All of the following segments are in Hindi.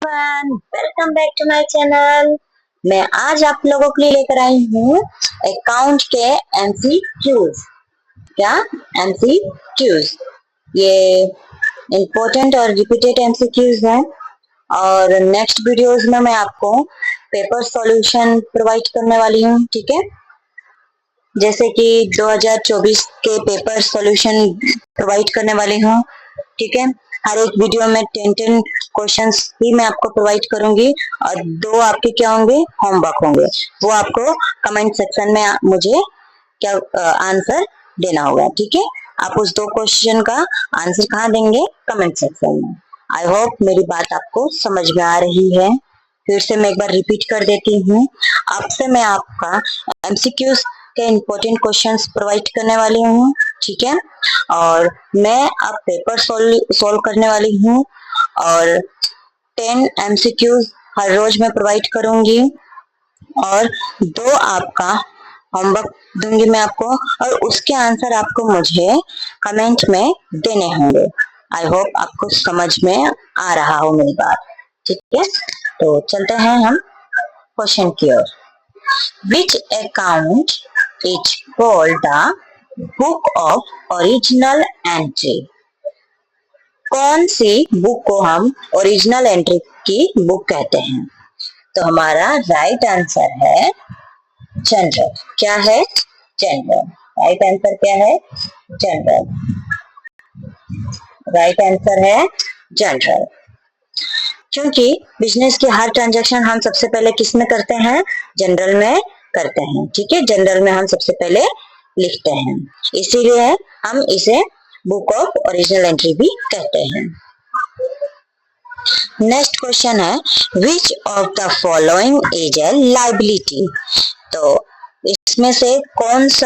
Everyone, welcome back to my channel. मैं आज आप लोगों के लिए लेकर आई हूँ अकाउंट के एमसीक्यूज। क्या एमसीक्यूज? ये इम्पोर्टेंट और रिपीटेड एमसीक्यूज हैं और नेक्स्ट वीडियोस में मैं आपको पेपर सॉल्यूशन प्रोवाइड करने वाली हूँ। ठीक है, जैसे कि 2024 के पेपर सॉल्यूशन प्रोवाइड करने वाली हूँ। ठीक है, हर एक वीडियो में 10 क्वेश्चंस भी मैं आपको प्रोवाइड करूंगी और 2 आपके क्या होंगे, होमवर्क होंगे। वो आपको कमेंट सेक्शन में मुझे क्या आंसर देना होगा। ठीक है, आप उस 2 क्वेश्चन का आंसर कहाँ देंगे? कमेंट सेक्शन में। आई होप मेरी बात आपको समझ में आ रही है। फिर से मैं एक बार रिपीट कर देती हूँ। आपसे मैं आपका एमसीक्यूज के इम्पोर्टेंट क्वेश्चंस प्रोवाइड करने वाली हूँ। ठीक है, और मैं अब पेपर सोल्व करने वाली हूँ और 10 एमसीक्यूज हर रोज मैं प्रोवाइड करूंगी और 2 आपका होमवर्क दूंगी मैं आपको और उसके आंसर आपको मुझे कमेंट में देने होंगे। आई होप आपको समझ में आ रहा हो मेरी बात। ठीक है, तो चलते हैं हम क्वेश्चन की ओर। Which account is called the book of original entry? कौन सी बुक को हम ओरिजिनल एंट्री की बुक कहते हैं? तो हमारा राइट आंसर है जनरल। क्या है? जनरल। राइट आंसर क्या है? जनरल। राइट आंसर है जनरल। क्योंकि बिजनेस की हर ट्रांजैक्शन हम सबसे पहले किस में करते हैं? जनरल में करते हैं। ठीक है, जनरल में हम सबसे पहले लिखते हैं, इसीलिए हम इसे बुक ऑफ ओरिजिनल एंट्री भी कहते हैं। नेक्स्ट क्वेश्चन है which of the following is a liability? तो इसमें से कौन सी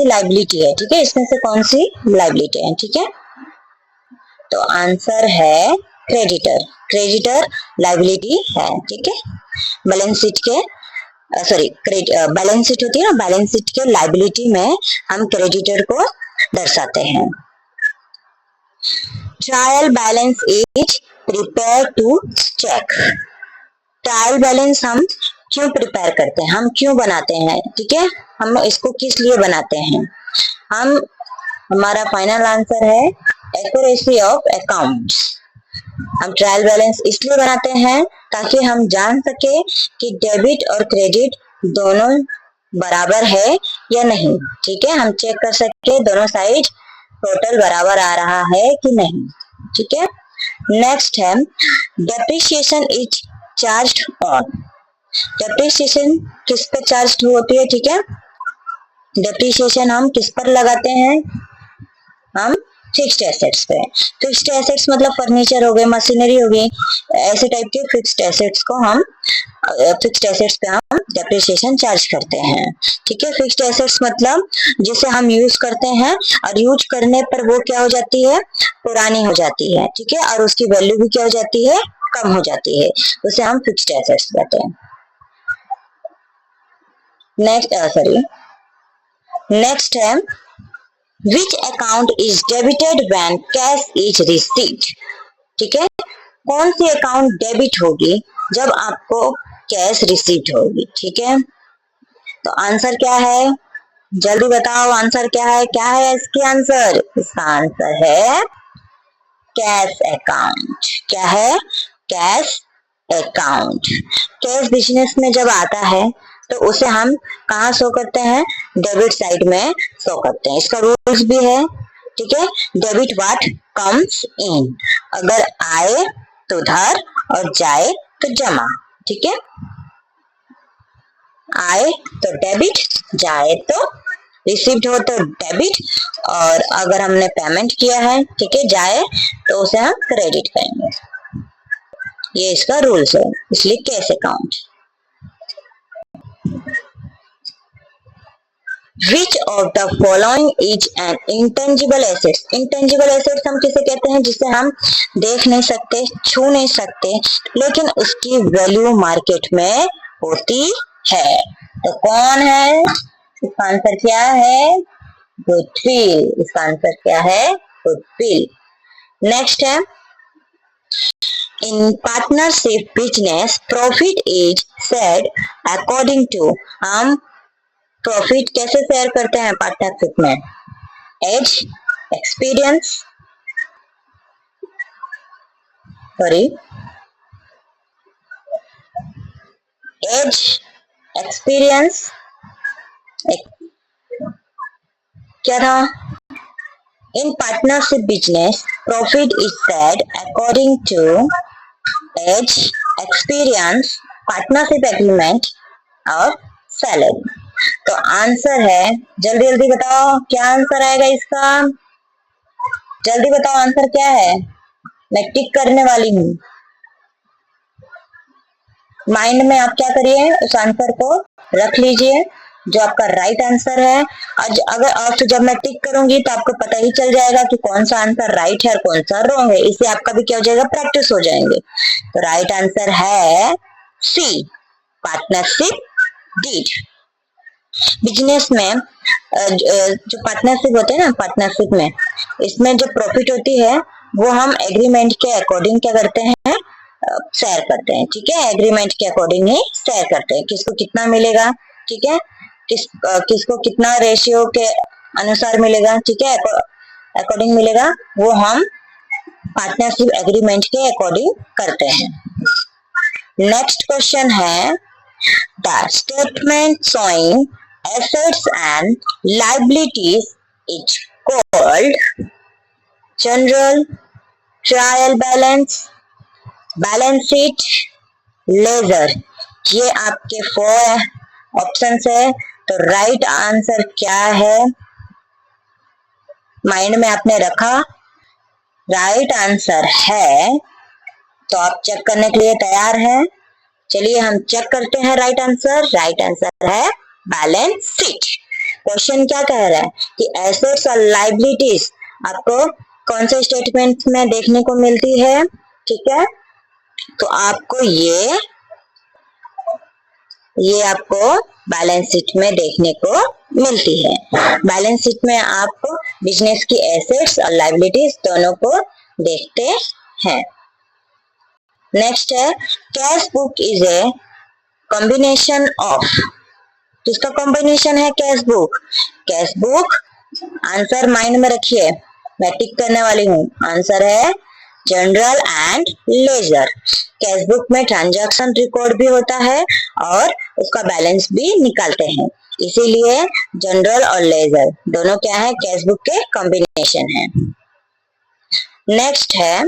लायबिलिटी है? ठीक है, इसमें से कौन सी लायबिलिटी है? ठीक है, तो आंसर है क्रेडिटर। क्रेडिटर लायबिलिटी है। ठीक है, बैलेंस शीट के बैलेंस शीट होती है ना, बैलेंस शीट के लायबिलिटी में हम क्रेडिटर को दर्शाते हैं। Trial balance is prepare to check. Trial balance हम क्यों प्रिपेयर करते हैं? हम क्यों बनाते हैं? ठीक है, हम इसको किस लिए बनाते हैं? हमारा फाइनल आंसर है एक्यूरेसी ऑफ अकाउंट्स। हम ट्रायल बैलेंस इसलिए बनाते हैं ताकि हम जान सके कि डेबिट और क्रेडिट दोनों बराबर है या नहीं। ठीक है, हम चेक कर सके दोनों साइड टोटल बराबर आ रहा है कि नहीं। ठीक है, नेक्स्ट है depreciation is charge on. Depreciation किस पर चार्ज होती है? ठीक है, डेप्रिसिएशन हम किस पर लगाते हैं? हम फिक्स्ड एसेट्स पे। फिक्स्ड एसेट्स मतलब फर्नीचर हो गए, मशीनरी हो गई, ऐसे टाइप के फिक्स्ड एसेट्स को हम फिक्स्ड एसेट्स पे हम डेप्रिसिएशन चार्ज करते हैं। ठीक है, फिक्स्ड एसेट्स मतलब जिसे हम यूज करते हैं और यूज करने पर वो क्या हो जाती है? पुरानी हो जाती है। ठीक है, और उसकी वैल्यू भी क्या हो जाती है? कम हो जाती है, उसे हम फिक्स्ड एसेट्स कहते हैं। नेक्स्ट है Which account is debited when cash is received? ठीक है, कौन सी अकाउंट डेबिट होगी जब आपको कैश रिसीव्ड होगी? ठीक है, तो आंसर क्या है? जल्दी बताओ आंसर क्या है? क्या है इसकी आंसर? इसका आंसर है कैश अकाउंट। क्या है? Cash account. कैश बिजनेस में जब आता है तो उसे हम कहाँ शो करते हैं? डेबिट साइड में शो करते हैं। इसका रूल्स भी है। ठीक है, डेबिट व्हाट कम्स इन। अगर आए तो उधार और जाए तो जमा। ठीक है, आए तो डेबिट, जाए तो रिसीव्ड हो तो डेबिट, और अगर हमने पेमेंट किया है, ठीक है, जाए तो उसे हम क्रेडिट करेंगे। ये इसका रूल्स है, इसलिए cash account. Which of the following is an intangible asset? Intangible assets हम किसे कहते हैं? जिसे हम देख नहीं सकते, छू नहीं सकते, लेकिन उसकी वैल्यू मार्केट में होती है। तो कौन है? इसका आंसर क्या है? गुडविल। इसका आंसर क्या है? गुडविल। नेक्स्ट है In partnership business, profit is shared according to. हम प्रॉफिट कैसे शेयर करते हैं पार्टनरशिप में? Age, experience, sorry, age, experience, क्या था? In partnership business, profit is shared according to age, experience, partnership agreement और salary. तो आंसर है, जल्दी जल्दी बताओ क्या आंसर आएगा इसका? जल्दी बताओ आंसर क्या है? मैं टिक करने वाली हूँ। माइंड में आप क्या करिए, उस आंसर को रख लीजिए जो आपका राइट आंसर है। आज अगर आप जब मैं टिक करूंगी तो आपको पता ही चल जाएगा कि कौन सा आंसर राइट है और कौन सा रॉन्ग है। इससे आपका भी क्या हो जाएगा, प्रैक्टिस हो जाएंगे। तो राइट आंसर है सी, पार्टनरशिप डीड। बिजनेस में जो पार्टनरशिप होते हैं ना, पार्टनरशिप में इसमें जो प्रॉफिट होती है वो हम एग्रीमेंट के अकॉर्डिंग क्या करते हैं, शेयर करते हैं। ठीक है, एग्रीमेंट के अकॉर्डिंग ही शेयर करते हैं, किसको कितना मिलेगा। ठीक है, किसको कितना रेशियो के अनुसार मिलेगा। ठीक है, अकॉर्डिंग मिलेगा, वो हम पार्टनरशिप एग्रीमेंट के अकॉर्डिंग करते हैं। नेक्स्ट क्वेश्चन है, the statement showing assets and liabilities is called general, trial balance, balance sheet, ledger। ये आपके 4 ऑप्शंस है। तो राइट आंसर क्या है, माइंड में आपने रखा? राइट आंसर है, तो आप चेक करने के लिए तैयार हैं? चलिए हम चेक करते हैं राइट आंसर। राइट आंसर है बैलेंस शीट। क्वेश्चन क्या कह रहा है कि एसेट्स और लाइबिलिटीज आपको कौन से स्टेटमेंट में देखने को मिलती है। ठीक है, तो आपको ये आपको बैलेंस शीट में देखने को मिलती है। बैलेंस शीट में आप बिजनेस की एसेट्स और लाइबिलिटीज दोनों को देखते हैं। नेक्स्ट है, cash book is a combination of. किसका कॉम्बिनेशन है cash book? Cash book, answer mind में रखिए, मैं टिक करने वाली हूँ। आंसर है जनरल एंड लेजर। कैश बुक में ट्रांजैक्शन रिकॉर्ड भी होता है और उसका बैलेंस भी निकालते हैं, इसीलिए जनरल और लेजर दोनों क्या है, कैश बुक के कॉम्बिनेशन है। नेक्स्ट है,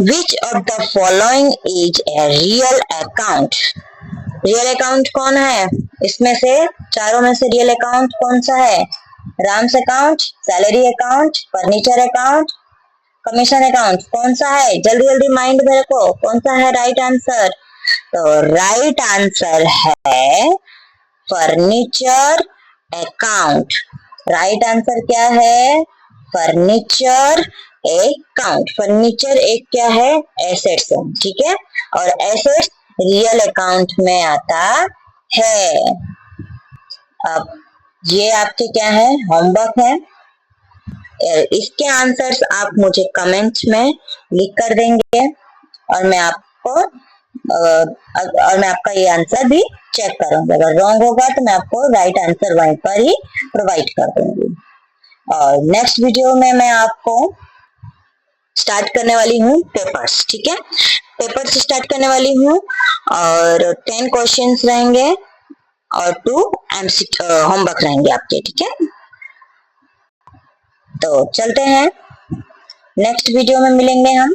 which of the following is a real account. Real account कौन है? इसमें से चारों में से रियल अकाउंट कौन सा है? Ram's account, salary account, furniture account, commission account, कौन सा है? जल्दी जल्दी माइंड में रखो, कौन सा है राइट आंसर? तो राइट आंसर है फर्नीचर अकाउंट। राइट आंसर क्या है? Furniture account. फर्नीचर एक क्या है, एसेट्स है। ठीक है, और एसेट्स रियल अकाउंट में आता है। अब ये आपके क्या है, होमवर्क है। इसके आंसर्स आप मुझे कमेंट में लिख कर देंगे और मैं आपका ये आंसर भी चेक करूंगा। अगर रॉन्ग होगा तो मैं आपको राइट आंसर वहीं पर ही प्रोवाइड कर दूंगी। और नेक्स्ट वीडियो में मैं आपको स्टार्ट करने वाली हूँ पेपर्स। ठीक है, पेपर से स्टार्ट करने वाली हूँ और 10 क्वेश्चंस रहेंगे और 2 होमवर्क रहेंगे आपके। ठीक है, तो चलते हैं, नेक्स्ट वीडियो में मिलेंगे हम।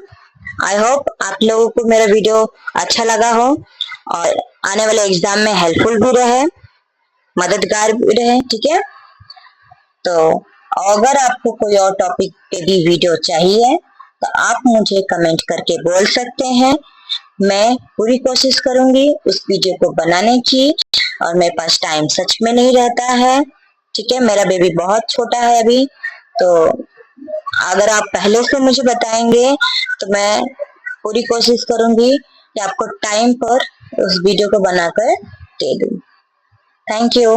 आई होप आप लोगों को मेरा वीडियो अच्छा लगा हो और आने वाले एग्जाम में हेल्पफुल भी रहे, मददगार भी रहे। ठीक है, तो अगर आपको कोई और टॉपिक पे भी वीडियो चाहिए तो आप मुझे कमेंट करके बोल सकते हैं। मैं पूरी कोशिश करूंगी उस वीडियो को बनाने की, और मेरे पास टाइम सच में नहीं रहता है। ठीक है, मेरा बेबी बहुत छोटा है अभी, तो अगर आप पहले से मुझे बताएंगे तो मैं पूरी कोशिश करूंगी कि आपको टाइम पर उस वीडियो को बनाकर दे दूं। Thank you.